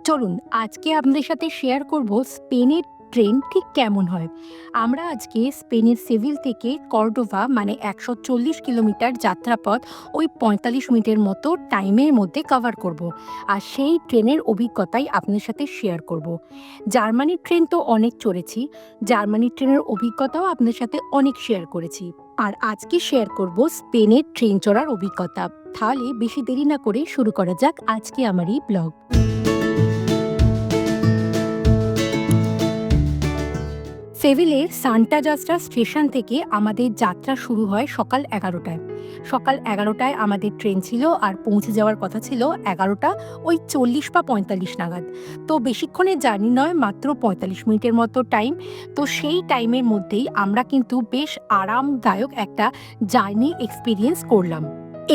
চলুন আজকে আপনাদের সাথে শেয়ার করব স্পেনের ট্রেন ঠিক কেমন হয়। আমরা আজকে স্পেনের সেভিল থেকে কর্ডোভা মানে 140 কিলোমিটার যাত্রাপথ ওই 45 মিনিটের মতো টাইমের মধ্যে কভার করব। আর সেই ট্রেনের অভিজ্ঞতাই আপনাদের সাথে শেয়ার করব। জার্মানির ট্রেন তো অনেক চড়েছি, জার্মানির ট্রেনের অভিজ্ঞতাও আপনাদের সাথে অনেক শেয়ার করেছি। আর আজকে শেয়ার করব স্পেনের ট্রেন চড়ার অভিজ্ঞতা। তাহলে বেশি দেরি না করে শুরু করা যাক আজকে আমার এই ব্লগ। সেভিলের সান্টা জাস্টা স্টেশন থেকে আমাদের যাত্রা শুরু হয় সকাল 11টায়। সকাল 11টায় আমাদের ট্রেন ছিল আর পৌঁছে যাওয়ার কথা ছিল 11টা ওই 40 বা 45 নাগাদ। তো বেশিক্ষণের জার্নি নয়, মাত্র 45 মিনিটের মতো টাইম। তো সেই টাইমের মধ্যেই আমরা কিন্তু বেশ আরামদায়ক একটা জার্নি এক্সপিরিয়েন্স করলাম।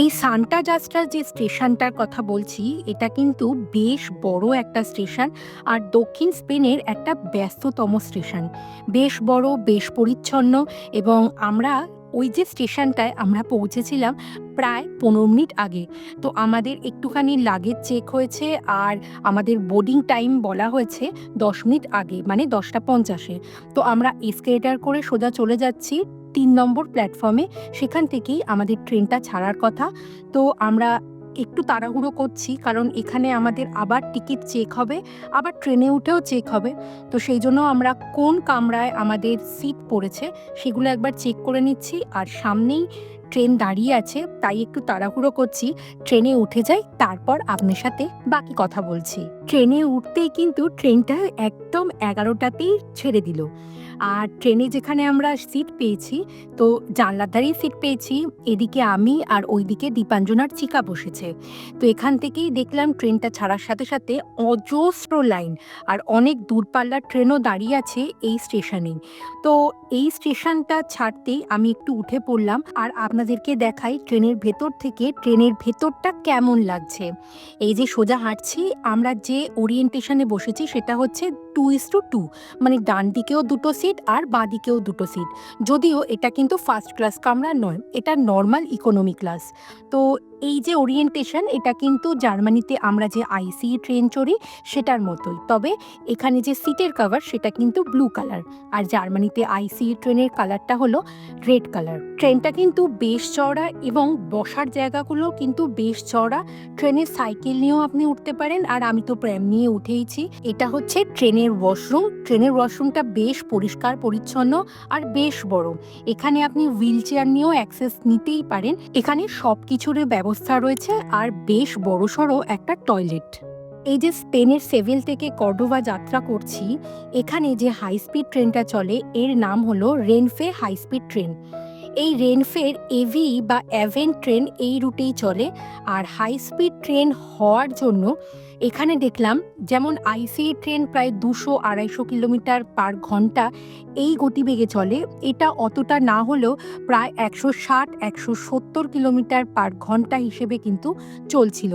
এই সান্টা জাস্টার যে স্টেশনটার কথা বলছি, এটা কিন্তু বেশ বড় একটা স্টেশন আর দক্ষিণ স্পেনের একটা ব্যস্ততম স্টেশন। বেশ বড়, বেশ পরিচ্ছন্ন এবং আমরা ওই যে স্টেশনটায় আমরা পৌঁছেছিলাম প্রায় 15 মিনিট আগে। তো আমাদের একটুখানি লাগেজ চেক হয়েছে আর আমাদের বোর্ডিং টাইম বলা হয়েছে 10 মিনিট আগে, মানে 10টা 50-এ। তো আমরা এসকেলেটর করে সোজা চলে যাচ্ছি 3 নম্বর প্ল্যাটফর্মে। সেখান থেকেই আমাদের ট্রেনটা ছাড়ার কথা। তো আমরা একটু তাড়াহুড়ো করছি, কারণ এখানে আমাদের আবার টিকিট চেক হবে, আবার ট্রেনে উঠেও চেক হবে। তো সেই জন্য আমরা কোন কামরায় আমাদের সিট পড়েছে সেগুলো একবার চেক করে নিচ্ছি। আর সামনেই ট্রেন দাঁড়িয়ে আছে, তাই একটু তাড়াহুড়ো করছি। ট্রেনে উঠে যাই, তারপর আপনার সাথে বাকি কথা বলছি। ট্রেনে উঠতেই কিন্তু ট্রেনটা একদম 11টাতেই ছেড়ে দিল। আর ট্রেনে যেখানে আমরা সিট পেয়েছি, তো জানলার ধারেই সিট পেয়েছি। এদিকে আমি আর ওইদিকে দীপাঞ্জনার চিকা বসেছে। তো এখান থেকেই দেখলাম ট্রেনটা ছাড়ার সাথে সাথে অজস্র লাইন আর অনেক দূরপাল্লার ট্রেনও দাঁড়িয়ে আছে এই স্টেশনেই। তো এই স্টেশনটা ছাড়তেই আমি একটু উঠে পড়লাম আর আপনাদেরকে দেখাই ট্রেনের ভেতর থেকে ট্রেনের ভেতরটা কেমন লাগছে। এই যে সোজা হাঁটছি, আমরা যে ওরিয়েন্টেশনে বসেছি সেটা হচ্ছে 2:2, মানে ডান দিকেও দুটো সিট আর বাঁ দিকেও দুটো সিট। যদিও এটা কিন্তু ফার্স্ট ক্লাস কামরা নয়, এটা নর্মাল ইকোনমি ক্লাস। তো এই যে ওরিয়েন্টেশন, এটা কিন্তু জার্মানিতে আমরা যে আইসিই ট্রেন চড়ি সেটার মতোই, তবে এখানে যে সিটের কাভার সেটা কিন্তু ব্লু কালার, আর জার্মানিতে আইসিই ট্রেনের কালারটা হলো রেড কালার। ট্রেনটা কিন্তু বেশ চওড়া এবং বসার জায়গাগুলো কিন্তু বেশ চওড়া। ট্রেনের সাইকেল নিয়েও আপনি উঠতে পারেন, আর আমি তো প্র্যাম নিয়ে উঠেইছি। এটা হচ্ছে ট্রেনের ওয়াশরুম। ট্রেনের ওয়াশরুমটা বেশ পরিষ্কার পরিচ্ছন্ন আর বেশ বড়। এখানে আপনি হুইল চেয়ার নিয়েও অ্যাক্সেস নিতেই পারেন। এখানে সব কিছুর ব্যবস্থা রয়েছে আর বেশ বড়সড় একটা টয়লেট। এই যে স্পেনের সেভিল থেকে কর্ডোভা যাত্রা করছি, এখানে যে হাই স্পিড ট্রেনটা চলে এর নাম হলো রেনফে হাই স্পিড ট্রেন। এই রেনফের এভি বা অ্যাভেন ট্রেন এই রুটেই চলে। আর হাই স্পিড ট্রেন হওয়ার জন্য এখানে দেখলাম, যেমন আইসিই ট্রেন প্রায় 200-250 কিলোমিটার/ঘন্টা এই গতিবেগে চলে, এটা অতটা না হলেও প্রায় 160-170 কিলোমিটার/ঘন্টা হিসেবে কিন্তু চলছিল।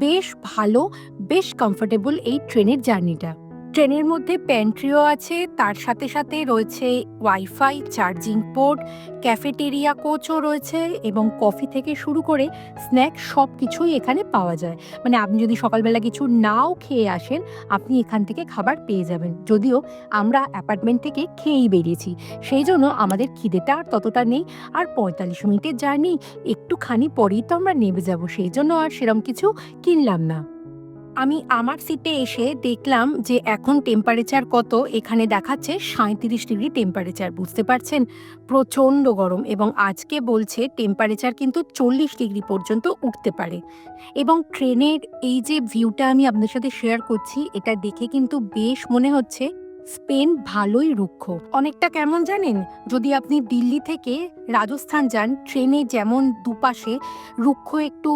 বেশ ভালো, বেশ কমফোর্টেবল এই ট্রেনের জার্নিটা। ট্রেনের মধ্যে প্যান্ট্রিও আছে, তার সাথে সাথে রয়েছে ওয়াইফাই, চার্জিং পোর্ট, ক্যাফেটেরিয়া কোচও রয়েছে এবং কফি থেকে শুরু করে স্ন্যাক্স সব কিছুই এখানে পাওয়া যায়। মানে আপনি যদি সকালবেলা কিছু নাও খেয়ে আসেন, আপনি এখান থেকে খাবার পেয়ে যাবেন। যদিও আমরা অ্যাপার্টমেন্ট থেকে খেয়েই বেরিয়েছি, সেই জন্য আমাদের খিদেটা আর ততটা নেই। আর 45 মিনিটের জার্নি, একটুখানি পরেই তো আমরা নেমে যাব, সেই জন্য আর সেরম কিছু কিনলাম না। আমি আমার সিটে এসে দেখলাম যে এখন টেম্পারেচার কত, এখানে দেখাচ্ছে 37 ডিগ্রি টেম্পারেচার। বুঝতে পারছেন, প্রচণ্ড গরম, এবং আজকে বলছে টেম্পারেচার কিন্তু 40 ডিগ্রি পর্যন্ত উঠতে পারে। এবং ট্রেনের এই যে ভিউটা আমি আপনাদের সাথে শেয়ার করছি, এটা দেখে কিন্তু বেশ মনে হচ্ছে স্পেন ভালোই রুক্ষ। অনেকটা কেমন জানেন, যদি আপনি দিল্লি থেকে রাজস্থান যান, ট্রেনে যেমন দুপাশে রুক্ষ একটু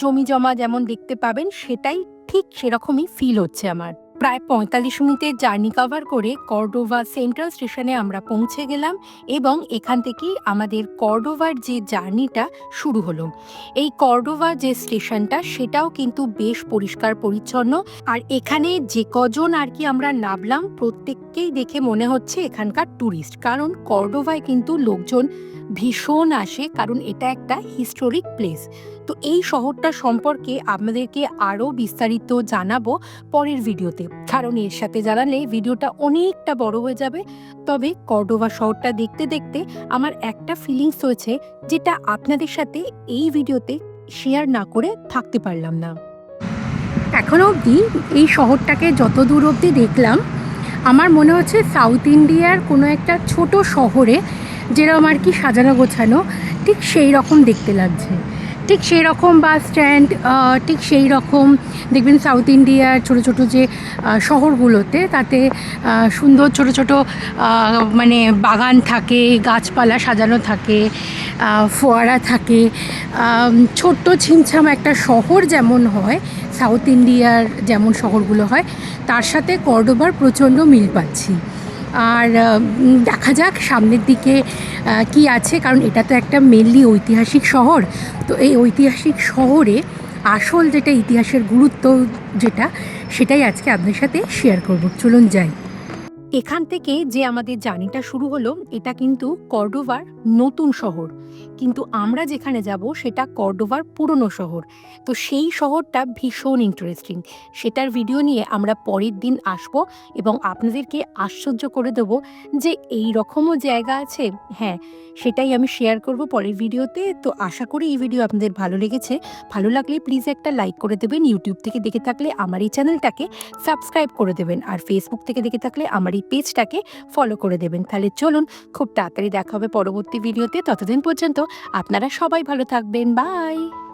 জমি জমা যেমন দেখতে পাবেন, সেটাই ঠিক সেরকমই ফিল হচ্ছে আমার। প্রায় 45 মিনিটের জার্নি কভার করে কর্ডোভা সেন্ট্রাল স্টেশনে আমরা পৌঁছে গেলাম এবং এখান থেকেই আমাদের কর্ডোভার যে জার্নিটা শুরু হলো। এই কর্ডোভা যে স্টেশনটা সেটাও কিন্তু বেশ পরিষ্কার পরিচ্ছন্ন। আর এখানে যে কজন আর কি আমরা নামলাম, প্রত্যেককেই দেখে মনে হচ্ছে এখানকার ট্যুরিস্ট, কারণ কর্ডোভায় কিন্তু লোকজন ভীষণ আসে, কারণ এটা একটা হিস্টোরিক প্লেস। তো এই শহরটা সম্পর্কে আপনাদেরকে আরও বিস্তারিত জানাবো পরের ভিডিওতে, কারণ এর সাথে জানালে ভিডিওটা অনেকটা বড় হয়ে যাবে। তবে কর্ডোবা শহরটা দেখতে দেখতে আমার একটা ফিলিংস হয়েছে, যেটা আপনাদের সাথে এই ভিডিওতে শেয়ার না করে থাকতে পারলাম না। এখনও অবধি এই শহরটাকে যত দূর অবধি দেখলাম, আমার মনে হচ্ছে সাউথ ইন্ডিয়ার কোনো একটা ছোট শহরে যেরকম আর কি সাজানো গোছানো, ঠিক সেই রকম দেখতে লাগছে। ঠিক সেই রকম বাস স্ট্যান্ড, ঠিক সেই রকম দেখবেন সাউথ ইন্ডিয়ার ছোটো ছোটো যে শহরগুলোতে, তাতে সুন্দর ছোটো ছোটো মানে বাগান থাকে, গাছপালা সাজানো থাকে, ফোয়ারা থাকে, ছোট্ট ছিমছাম একটা শহর যেমন হয় সাউথ ইন্ডিয়ার, যেমন শহরগুলো হয়, তার সাথে কর্ডোবার প্রচণ্ড মিল পাচ্ছি। আর দেখা যাক সামনের দিকে কি আছে, কারণ এটা তো একটা মেনলি ঐতিহাসিক শহর। তো এই ঐতিহাসিক শহরে আসল যেটা ইতিহাসের গুরুত্ব যেটা, সেটাই আজকে আপনাদের সাথে শেয়ার করব। চলুন যাই। এখান থেকে যে আমাদের জার্নিটা শুরু হলো, এটা কিন্তু কর্ডোবার নতুন শহর, কিন্তু আমরা যেখানে যাব সেটা কর্ডোবার পুরনো শহর। তো সেই শহরটা ভীষণ ইন্টারেস্টিং, সেটার ভিডিও নিয়ে আমরা পরের দিন আসব এবং আপনাদেরকে আশ্চর্য করে দেব যে এই রকমও জায়গা আছে। হ্যাঁ, সেটাই আমি শেয়ার করব পরের ভিডিওতে। তো আশা করি এই ভিডিও আপনাদের ভালো লেগেছে। ভালো লাগলে প্লিজ একটা লাইক করে দেবেন। ইউটিউব থেকে দেখে থাকলে আমার এই চ্যানেলটাকে সাবস্ক্রাইব করে দেবেন, আর ফেসবুক থেকে দেখে থাকলে আমার এই পেজটাকে ফলো করে দেবেন। তাহলে চলুন, খুব তাড়াতাড়ি দেখা হবে পরবর্তী ভিডিওতে। ততদিন পর্যন্ত আপনারা সবাই ভালো থাকবেন। বাই।